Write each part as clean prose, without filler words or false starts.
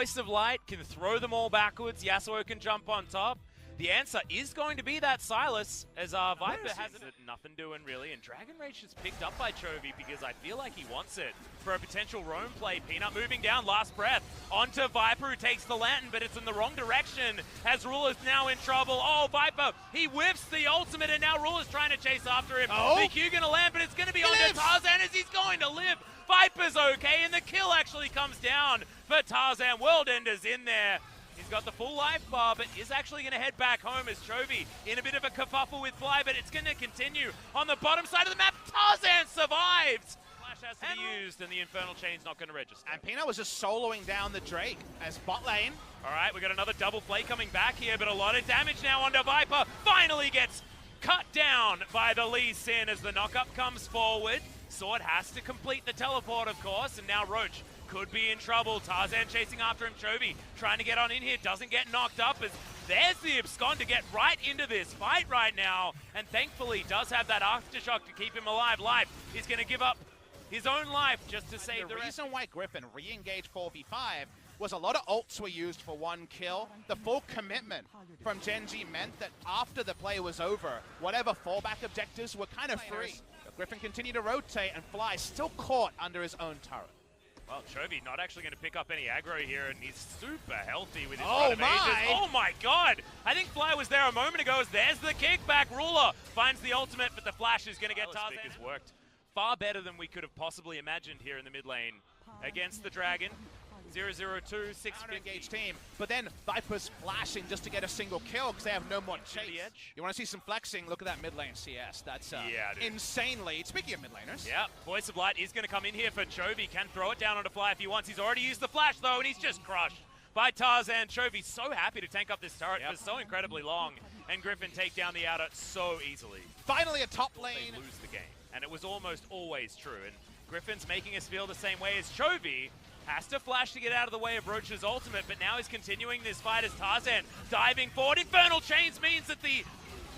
Voice of Light can throw them all backwards. Yasuo can jump on top. The answer is going to be that Silas, as Viper has nothing doing really, and Dragon Rage is picked up by Chovy because I feel like he wants it for a potential roam play. Peanut moving down, last breath, onto Viper who takes the lantern, but it's in the wrong direction as Ruler's now in trouble. Oh, Viper, he whiffs the ultimate, and now Ruler's trying to chase after him. Oh. The Q gonna land, but it's gonna be onto Tarzan as he's going to live. Viper's okay, and the kill actually comes down for Tarzan. World Ender's in there. He's got the full life bar, but is actually going to head back home as Chovy in a bit of a kerfuffle with Fly, but it's going to continue on the bottom side of the map. Tarzan survives! Flash has to be used, and the Infernal Chain's not going to register. And Peanut was just soloing down the Drake as bot lane. All right, we got another double play coming back here, but a lot of damage now onto Viper. Finally gets cut down by the Lee Sin as the knockup comes forward. Sword has to complete the teleport, of course, and now Roach could be in trouble. Tarzan chasing after him. Chovy trying to get on in here. Doesn't get knocked up as there's the abscond to get right into this fight right now. And thankfully does have that aftershock to keep him alive. Life is going to give up his own life just to save the rest. The reason why Griffin re-engaged 4v5 was a lot of ults were used for one kill. The full commitment from Gen.G meant that after the play was over, whatever fallback objectives were kind of free. But Griffin continued to rotate, and Fly still caught under his own turret. Well, Chovy not actually going to pick up any aggro here, and he's super healthy with his run of ages. Oh my god! I think Fly was there a moment ago as there's the kickback. Ruler finds the ultimate, but the flash is going to get Tarzan. Has worked far better than we could have possibly imagined here in the mid lane against the Dragon. 0-0-2, 6-50. Engaged team, but then Viper's flashing just to get a single kill because they have no more chase. You want to see some flexing? Look at that mid lane CS. That's insane lead. Speaking of mid laners. Yeah, Voice of Light is going to come in here for Chovy. Can throw it down onto Fly if he wants. He's already used the flash though, and he's just crushed by Tarzan. Chovy so happy to tank up this turret for so incredibly long, and Griffin take down the outer so easily. Finally a top lane. They lose the game, and it was almost always true, and Griffin's making us feel the same way as Chovy. Has to flash to get out of the way of Roach's ultimate, but now he's continuing this fight as Tarzan diving forward. Infernal Chains means that the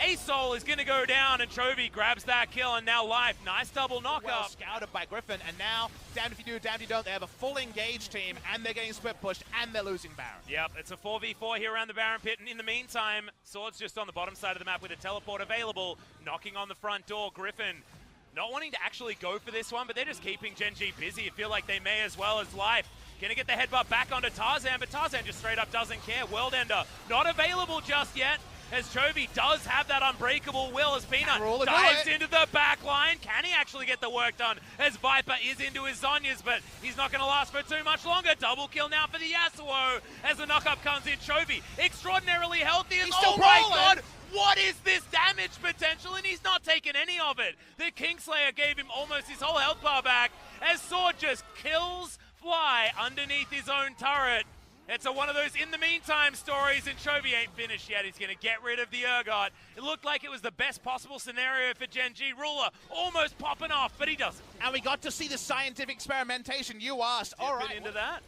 ASOL is going to go down, and Chovy grabs that kill, and now Life. Nice double knockup. Well scouted by Griffin, and now, damned if you do, damned if you don't, they have a full engaged team, and they're getting split pushed, and they're losing Baron. Yep, it's a 4v4 here around the Baron pit, and in the meantime, Sword's just on the bottom side of the map with a teleport available, knocking on the front door. Griffin not wanting to actually go for this one, but they're just keeping Gen.G busy. I feel like they may as well as Life. Gonna get the headbutt back onto Tarzan, but Tarzan just straight up doesn't care. World Ender not available just yet, as Chovy does have that unbreakable will as Peanut dives into the back line. Can he actually get the work done as Viper is into his Zonyas, but he's not gonna last for too much longer. Double kill now for the Yasuo as the knockup comes in. Chovy extraordinarily healthy. Oh my god! What is this damage potential? And he's not taken any of it. The Kingslayer gave him almost his whole health bar back as Sword just kills Fly underneath his own turret. It's one of those in the meantime stories, and Chovy ain't finished yet. He's going to get rid of the Urgot. It looked like it was the best possible scenario for Gen.G. Ruler almost popping off, but he doesn't. And we got to see the scientific experimentation. You asked. All right. Into that.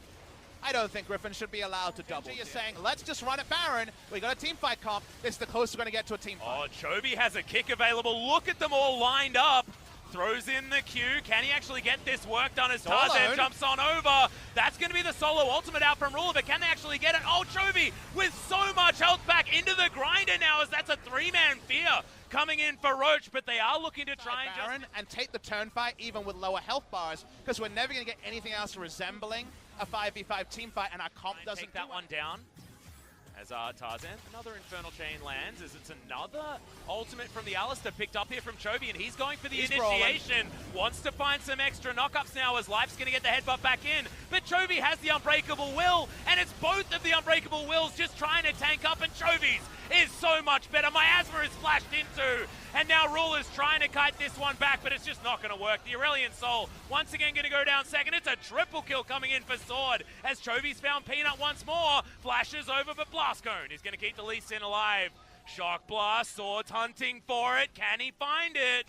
I don't think Griffin should be allowed to double. You're saying, let's just run it Baron. We got a team fight comp. This is the closest we're going to get to a team fight. Oh, Chovy has a kick available. Look at them all lined up. Throws in the Q. Can he actually get this work done as Tarzan jumps on over? That's going to be the solo ultimate out from Ruler, but can they actually get it? Oh, Chovy with so much health back into the grinder now, as that's a three-man fear coming in for Roach, but they are looking to try and take the turn fight even with lower health bars, because we're never going to get anything else resembling a 5v5 team fight, and our comp doesn't take that one down. As Tarzan, another Infernal Chain lands, as it's another ultimate from the Alistair picked up here from Chovy, and he's going for the initiation. Wants to find some extra knockups now as Life's going to get the headbutt back in. But Chovy has the Unbreakable Will, and it's both of the Unbreakable Wills just trying to tank up, and Chovy's is so much better. Miasma is flashed into, and now Ruler's trying to kite this one back, but it's just not going to work. The Aurelian Soul once again going to go down second. It's a triple kill coming in for Sword as Chovy's found Peanut once more. Flashes over, but Blast Cone is going to keep the Lee Sin alive. Shock Blast, Sword's hunting for it. Can he find it?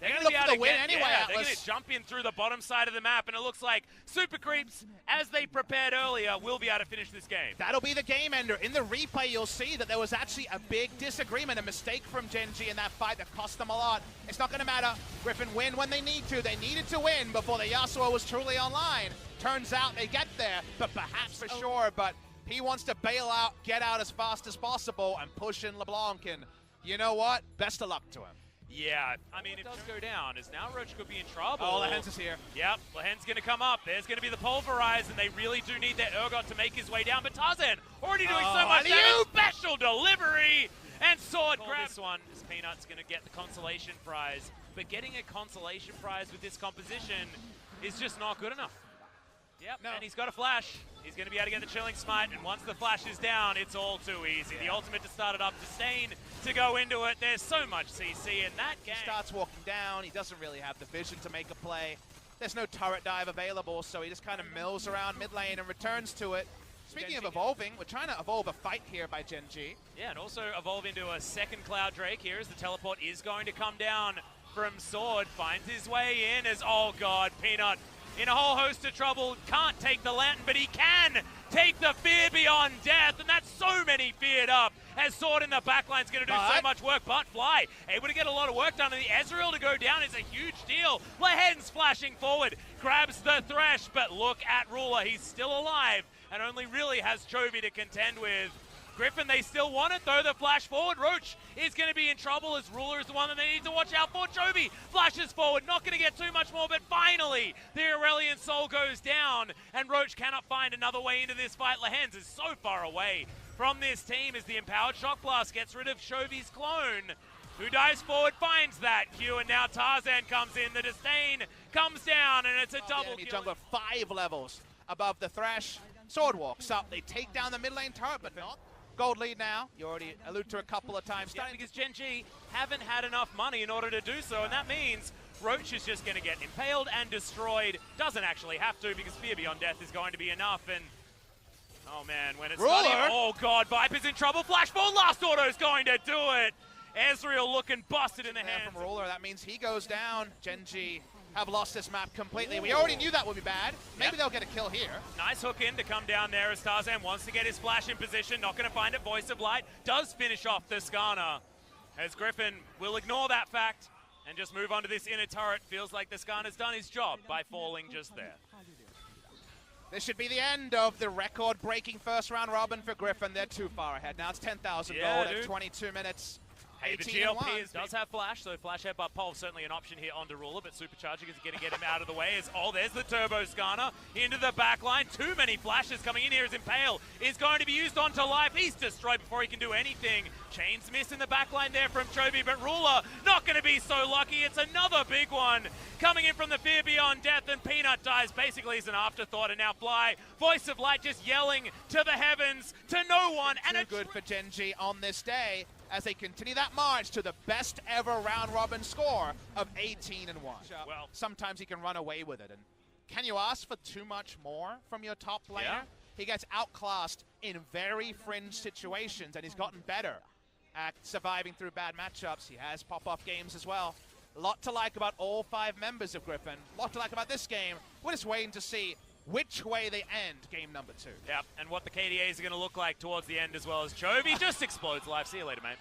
They're going going to to look for the win anyway, yeah, Atlas. they're going to jump in through the bottom side of the map, and it looks like Super Creeps, as they prepared earlier, will be able to finish this game. That'll be the game ender. In the replay, you'll see that there was actually a big disagreement, a mistake from Gen.G in that fight that cost them a lot. It's not going to matter. Griffin win when they need to. They needed to win before the Yasuo was truly online. Turns out they get there, but perhaps for sure. But he wants to bail out, get out as fast as possible, and push in LeBlanc. And you know what? Best of luck to him. Yeah, I mean, it does go down, as now Roach could be in trouble. Oh, Lehens is here. Yep, Lehens going to come up. There's going to be the Pulverize, and they really do need their Urgot to make his way down. But Tarzan already doing so much damage. Special delivery, and Sword grabs this one. As Peanut's going to get the consolation prize. But getting a consolation prize with this composition is just not good enough. Yep, and he's got a flash. He's going to be able to get the Chilling Smite, and once the flash is down, it's all too easy. The ultimate to start it up, Disdain to go into it. There's so much CC in that game. He starts walking down. He doesn't really have the vision to make a play. There's no turret dive available, so he just kind of mills around mid lane and returns to it. Speaking of evolving, we're trying to evolve a fight here by Gen.G. Yeah, and also evolve into a second Cloud Drake here as the teleport is going to come down from Sword. Finds his way in as, oh god, Peanut in a whole host of trouble, can't take the Lantern, but he can take the Fear Beyond Death, and that's so many feared up, as Sword in the backline's going to do so much work, but Fly able to get a lot of work done, and the Ezreal to go down is a huge deal. Lehens flashing forward, grabs the Thresh, but look at Ruler, he's still alive, and only really has Chovy to contend with. Griffin, they still want it though, the flash forward. Roach is going to be in trouble as Ruler is the one that they need to watch out for. Chovy flashes forward, not going to get too much more, but finally the Aurelion Soul goes down and Roach cannot find another way into this fight. Lehens is so far away from this team as the Empowered Shock Blast gets rid of Chovy's clone, who dives forward, finds that Q, and now Tarzan comes in. The Disdain comes down and it's a double kill. Jungler 5 levels above the Thresh. Sword walks up, they take down the mid lane turret, but not. Gold lead now. You already alluded to a couple of times. Yeah, because Gen.G haven't had enough money in order to do so, and that means Roach is just going to get impaled and destroyed. Doesn't actually have to, because Fear Beyond Death is going to be enough. And oh man, when it's not even, oh god, Viper's in trouble. Flashball, last auto is going to do it. Ezreal looking busted in the hands. From Ruler, that means he goes down. Gen.G have lost this map completely. We already knew that would be bad. Maybe they'll get a kill here. Nice hook in to come down there as Tarzan wants to get his flash in position. Not going to find it. Voice of Light does finish off the Skana, as Griffin will ignore that fact and just move on to this inner turret. Feels like the Skana's done his job by falling just there. This should be the end of the record-breaking first round robin for Griffin. They're too far ahead. Now it's 10,000 gold at 22 minutes. Hey, the GLP does have flash, so flash headbutt pulse certainly an option here on Ruler, but Supercharging is going to get him out of the way. As, oh, there's the Turbo Skana into the back line. Too many flashes coming in here as Impale is going to be used onto life. He's destroyed before he can do anything. Chains miss in the back line there from Chovy, but Ruler not going to be so lucky. It's another big one coming in from the Fear Beyond Death, and Peanut dies basically as an afterthought, and now Fly, Voice of Light just yelling to the heavens, to no one. And too good for Gen.G on this day, as they continue that march to the best ever round-robin score of 18-1. Well, sometimes he can run away with it. And can you ask for too much more from your top laner? Yeah. He gets outclassed in very fringe situations, and he's gotten better at surviving through bad matchups. He has pop-off games as well. A lot to like about all 5 members of Griffin. A lot to like about this game. We're just waiting to see which way they end game number 2. Yep, and what the KDAs are going to look like towards the end, as well as Chovy just explodes live. See you later, mate.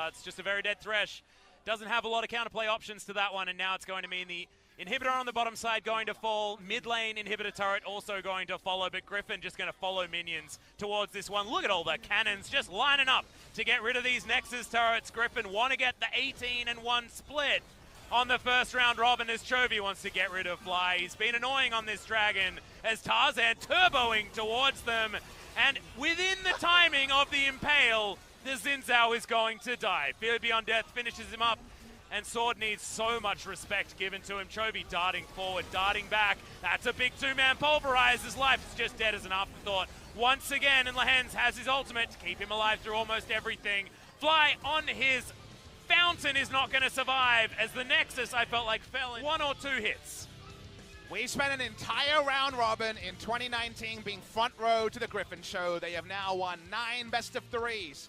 It's just a very dead Thresh. Doesn't have a lot of counterplay options to that one, and now it's going to mean the inhibitor on the bottom side going to fall. Mid lane inhibitor turret also going to follow, but Griffin just going to follow minions towards this one. Look at all the cannons just lining up to get rid of these Nexus turrets. Griffin want to get the 18-1 split on the first round robin as Chovy wants to get rid of Fly. He's been annoying on this dragon as Tarzan turboing towards them, and within the timing of the Impale, the Xin Zhao is going to die. Fear Beyond Death finishes him up, and Sword needs so much respect given to him. Chovy darting forward, darting back. That's a big 2-man pulverize. His life is just dead as an afterthought once again, and Lehens has his ultimate to keep him alive through almost everything. Fly on his Fountain is not going to survive, as the Nexus, I felt like, fell in 1 or 2 hits. We spent an entire round robin in 2019 being front row to the Griffin show. They have now won 9 best-of-3s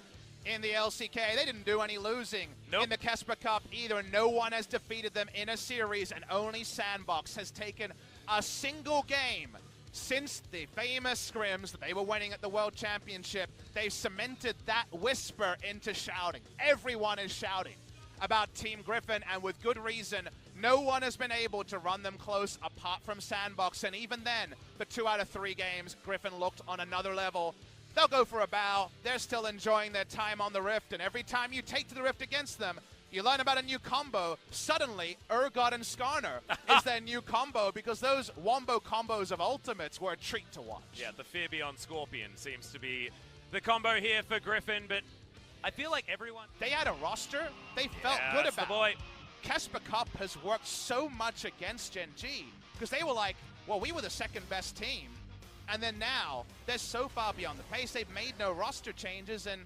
in the LCK. They didn't do any losing Nope. in the Kesper Cup either. No one has defeated them in a series, and only Sandbox has taken a single game since the famous scrims that they were winning at the World Championship. They've cemented that whisper into shouting. Everyone is shouting about Team Griffin, and with good reason. No one has been able to run them close apart from Sandbox, and even then, the 2 out of 3 games, Griffin looked on another level. They'll go for a bow. They're still enjoying their time on the Rift, and every time you take to the Rift against them, you learn about a new combo. Suddenly, Urgot and Skarner is their new combo, because those wombo combos of ultimates were a treat to watch. Yeah, the Fear Beyond Scorpion seems to be the combo here for Griffin, but I feel like everyone... They had a roster they felt good about. The boy. Kesper Cup has worked so much against Gen.G, because they were like, well, we were the second best team. And then now, they're so far beyond the pace, they've made no roster changes, and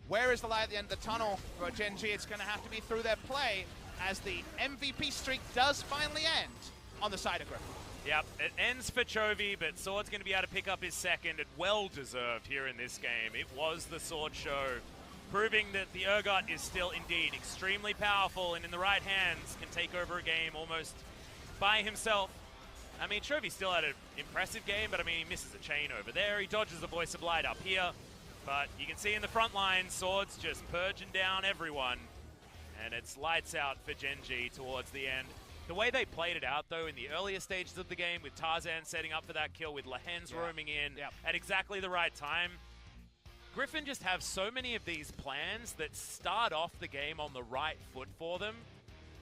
where is the light at the end of the tunnel for Gen.G? It's going to have to be through their play, as the MVP streak does finally end on the side of Griffin. Yep, it ends for Chovy, but Sword's going to be able to pick up his second. It well-deserved here in this game. It was the Sword show, proving that the Urgot is still indeed extremely powerful and in the right hands can take over a game almost by himself. I mean, Chovy still had an impressive game, but I mean, he misses a chain over there. He dodges the Voice of Light up here, but you can see in the front line, Sword's just purging down everyone, and it's lights out for Gen.G towards the end. The way they played it out, though, in the earlier stages of the game, with Tarzan setting up for that kill, with Lehens roaming in at exactly the right time, Griffin just have so many of these plans that start off the game on the right foot for them,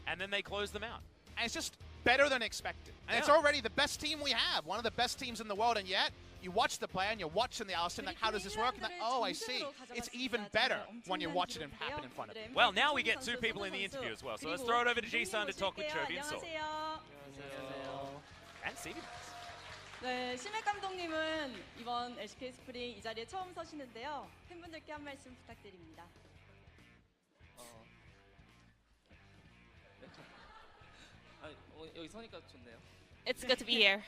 and then they close them out. And it's just better than expected. And it's already the best team we have, one of the best teams in the world, and yet you watch the play and you're watching the Alisson, like, how does this work? And like, oh, I see. It's even better when you watch it happen in front of you. Well, now we get 2 people in the interview as well, so let's throw it over to G-Sun to talk with Chovy and Sword. And CV. 네, 심혁 감독님은 이번 LCK 스프링 이 자리에 처음 서시는데요. 팬분들께 한 말씀 부탁드립니다. 여기 서니까 좋네요. It's good to be here.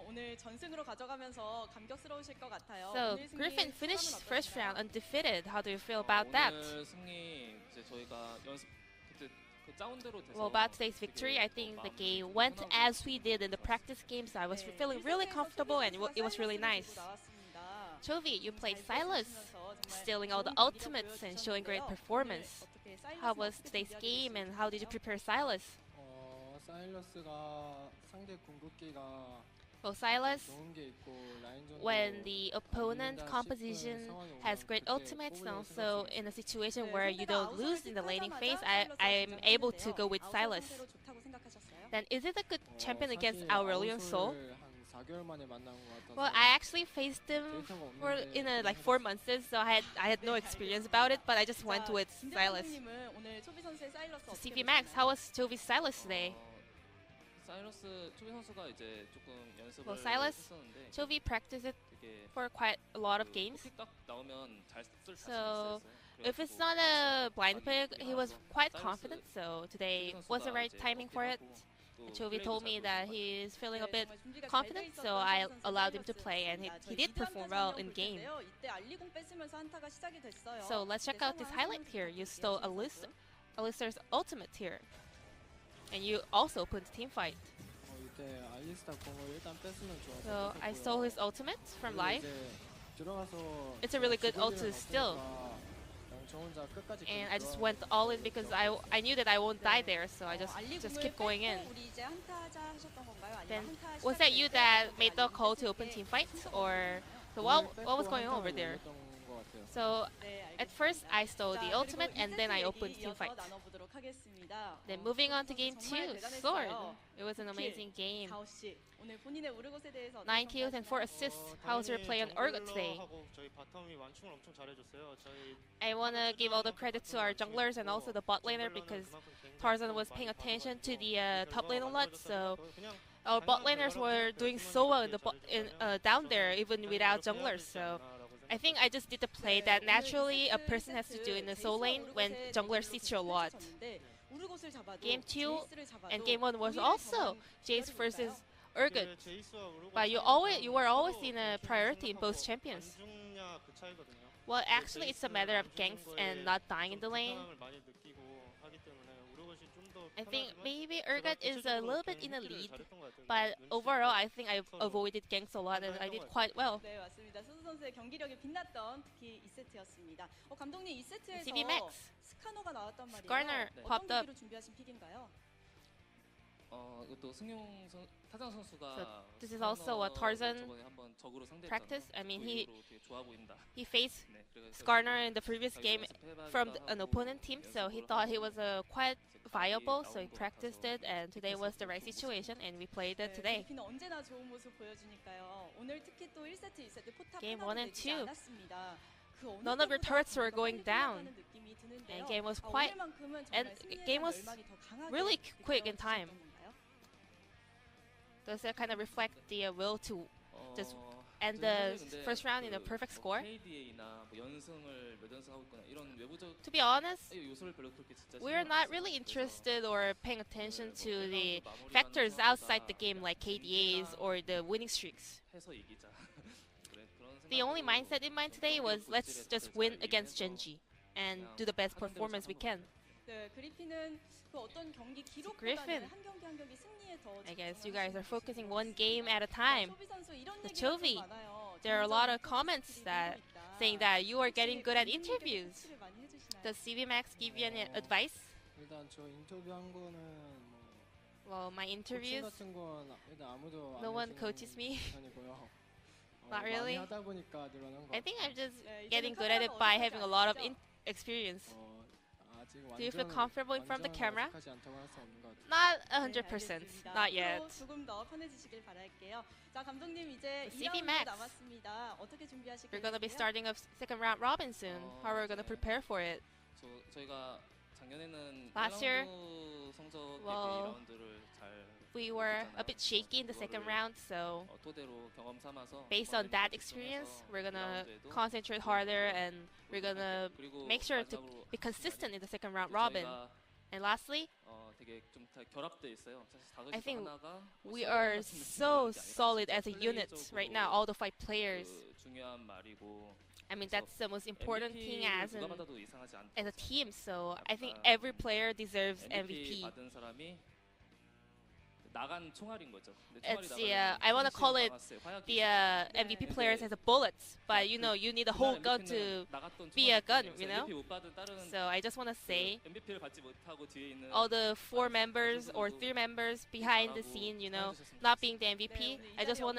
오늘 전승으로 가져가면서 감격스러우실 것 같아요. So, Griffin finished first round undefeated. How do you feel about that? 오늘 승리 이제 저희가 연습 그때 그 짜운대로 돼서 Well, about today's victory, I think the game went as we did in the practice games. I was feeling really comfortable and it was really nice. Chovy, you played Silas, stealing all the ultimates and showing great performance. How was today's game and how did you prepare Silas? Well, Silas, when the opponent composition has great ultimates, and also in a situation where you don't lose in the laning phase, I'm able to go with Silas. Then is it a good champion against Aurelion Sol? Well, I actually faced him in like 4 months, so I had no experience about it, but I just went with Silas. So CV Max, how was Chovy's Silas today? Well, Silas, Chovy practiced it for quite a lot of games. So if it's not a blind pick, he was quite confident, so today was the right timing for it. Chovy told me that he is feeling a bit confident, so I allowed him to play, and he did perform well in game. So let's check out this highlight here. You stole Alistar's ultimate here, and you also put the team fight. So I stole his ultimate from live. It's a really good ult still. And I just went all in because I knew that I won't die there, so I just kept going in. Then was that you that made the call to open team fight, or so what was going on over there? So at first I stole the ultimate and then I opened team fight. Then moving on to game 2, Sword. It was an amazing game. 9 kills and 4 assists. How's your play on Urgot today? I want to give all the credit to our junglers and also the bot laner, because Tarzan was paying attention to the top lane a lot, so our bot laners were doing so well down there even without junglers. So I think I just did the play that naturally a person has to do in the solo lane when jungler sees you a lot. Game 2 and game 1 was also Jace versus Urgot, but you were always in a priority in both champions. Well, actually, it's a matter of ganks and not dying in the lane. I think maybe Urgot is a little bit in the lead, but overall, I think I avoided ganks a lot and I did quite well. 네, 맞습니다. 소수 선수의 경기력이 빛났던 특히 2세트였습니다. 감독님 2세트에서 CV Max. 스카너가 나왔단 말이에요. Skarner 어떤 popped up. 계기로 준비하신 픽인가요? 이것도 타장 선수가 So this is also a Tarzan 저번에 한번 적으로 상대했잖아요. practice. I mean, 그 이후로 되게 좋아 보인다. he faced 네, 그래서 Skarner in the previous 자기 game 연습해봐야겠다 from an 하고 opponent team, so he 연습을 thought he 하고 was quite viable, so he 나온 것 practiced 같아서 it, and today was the right situation, and we played it today. 그리핀은 언제나 좋은 모습 보여주니까요. 오늘 특히 또 1세트, 2세트 포탑 Game 하나도 1 and 내주지 2. 않았습니다. 그 어느 None of your 때보다 turrets were 뭔가 going 빨리 down, 끝났다는 느낌이 드는데요. and game was quite, 오늘만큼은 and 정말 승리에 game 대한 was 열망이 더 강하게 really quick in time. 느껴지셨던 건가요? Does that kind of reflect the will to just 어, end 저는 the 사실 근데 first round in a 그 perfect 뭐 score? KDA나 뭐 연승을 몇 연승하고 있거나 이런 외부적 To be honest, 요소를 별로 그렇게 진짜 we're 신경 not 안 really 써요. interested or paying attention 그래서 to 뭐 the 일라운드 마무리하는 factors outside the 상황보다 game like KDAs or the winning streaks. 해서 이기자. 그래, 그런 The only 생각으로 mindset in mind today was let's just win against Gen.G and do the best performance we can. 네, 그리핀은 그 어떤 경기 Griffin. 기록보다는 한 경기 한 경기 승리에 더 I guess you 집중을 guys are 하시는 focusing 것 one 같습니다. game at a time. 소비 선수 이런 The 얘기가 좀 Chovy. 많아요. There are a lot of 점점 comments 스킬이 that 늘고 있다. saying that you are getting good at 혹시 interviews. 코치를 많이 해주시나요? Does CV Max give you any advice? 일단 저 인터뷰한 거는 뭐 Well, my 코칭 interviews, 같은 건 일단 아무도 no 안 one 해주는 coaches me. 편이고요. Not really. 많이 하다 보니까 늘어난 거. I think I'm just 네, getting 이제는 good at it 카메라가 by 어색하지 having a lot of 않으시죠? experience. 아직 Do you feel comfortable in front of the camera? 어색하지 않다고 할 수 없는 것 같아요. Not 네, 100%, 알겠습니다. not yet. 앞으로 조금 더 편해지시길 바랄게요. 자, 감독님 이제 The 2라운드 CV Max. 남았습니다. 어떻게 준비하실 We're gonna be 계획이세요? starting a second round robin soon. How are we gonna prepare for it? 저희가 작년에는 Last year, 1라운드 성적에 well, 2라운드를 잘 We were a bit shaky in the second round, so 토대로 경험 삼아서 based on that experience, we're gonna concentrate harder and we're gonna make sure to be consistent in the second round robin. And lastly, 되게 좀 결합돼 있어요. 사실 I think 하나가 we are so solid as a unit right now, all the 5 players. 중요한 말이고 I mean, that's the most important thing as 누가 받아도 이상하지 않다. a team, so I think every player deserves MVP. 받은 사람이 나간 총알인 거죠. It's I want to call it the MVP players as a bullets, but you know, you need a whole gun to be a gun, you know? So I just want to say MVP를 받지 못하고 뒤에 있는 all the 4 members or 3 members behind the scene, you know, not being the MVP. I just want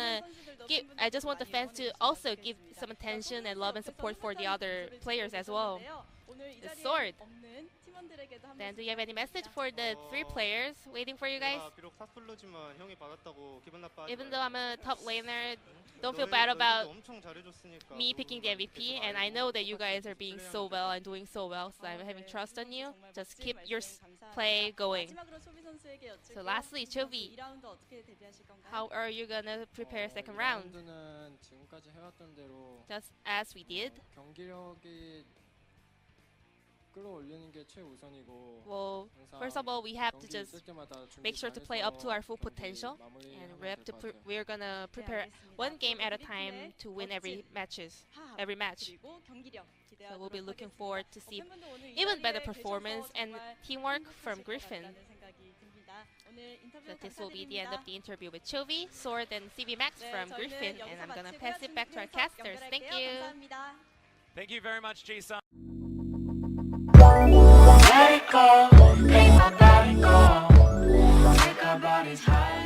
the fans to also give some attention and love and support for the other players as well. The sword. Then do you have any message for the 3 players waiting for you guys? 비록 탑플로지만 형이 받았다고 기분 나빠하지 Even 말고. though I'm a top laner, don't feel bad about 엄청 잘해줬으니까 me picking the MVP, and I know that you guys are being so well and doing so well, so I'm having trust on you. Just keep your play going. So lastly, Chovy, how are you gonna prepare second round? 라운드는 지금까지 해왔던 대로 Just as we did. 경기력이 끌어올리는 게 최우선이고. Well, 항상 first of all, we have to 경기 just 있을 때마다 준비 make sure to play up to our full potential, and we're gonna prepare one game at a time to win every match. So we'll be looking forward to see even better performance and teamwork from Griffin. So this will be the end of the interview with Chovy, Sword, and CV Max from Griffin, and I'm gonna pass it back to our casters. Thank you. Thank you very much, Ji-Sun. Let it go, ain't nobody go. Take our bodies high.